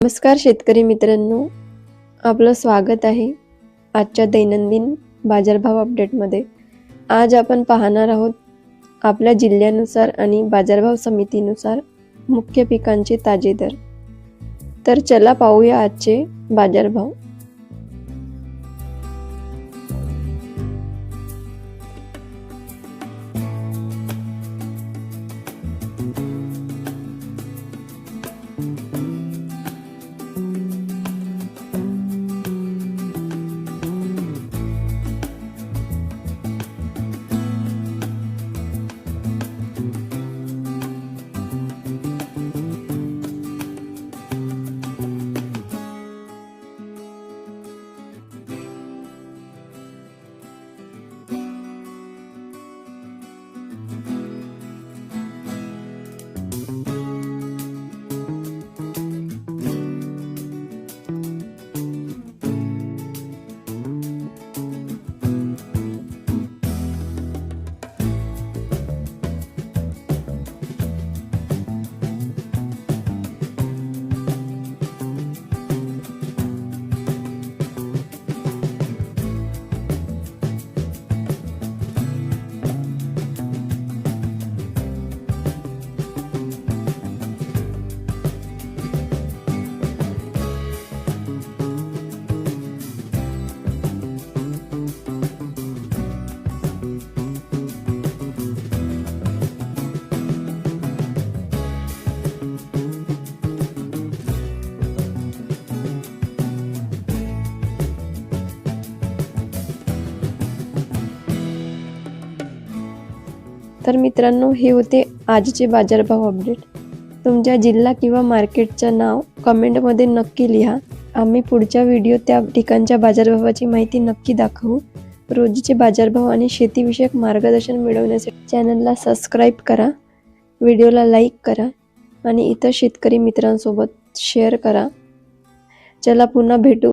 नमस्कार शेतकरी मित्रांनो, आपलं स्वागत आहे आजच्या दैनंदिन बाजारभाव अपडेटमध्ये। आज आपण पाहणार आहोत आपल्या जिल्ह्यानुसार आणि बाजारभाव समितीनुसार मुख्य पिकांचे ताजे दर। तर चला पाहूया आजचे बाजारभाव। तर मित्रांनो, हे होते आजचे बाजारभाव अपडेट। तुमच्या जिल्हा किंवा मार्केटचं नाव कमेंटमध्ये नक्की लिहा। आम्ही पुढच्या व्हिडिओ त्या ठिकाणच्या बाजारभावाची माहिती नक्की दाखवू। रोजचे बाजारभाव आणि शेतीविषयक मार्गदर्शन मिळवण्यासाठी चॅनलला सबस्क्राईब करा, व्हिडिओला लाईक करा आणि इतर शेतकरी मित्रांसोबत शेअर करा। चला पुन्हा भेटू।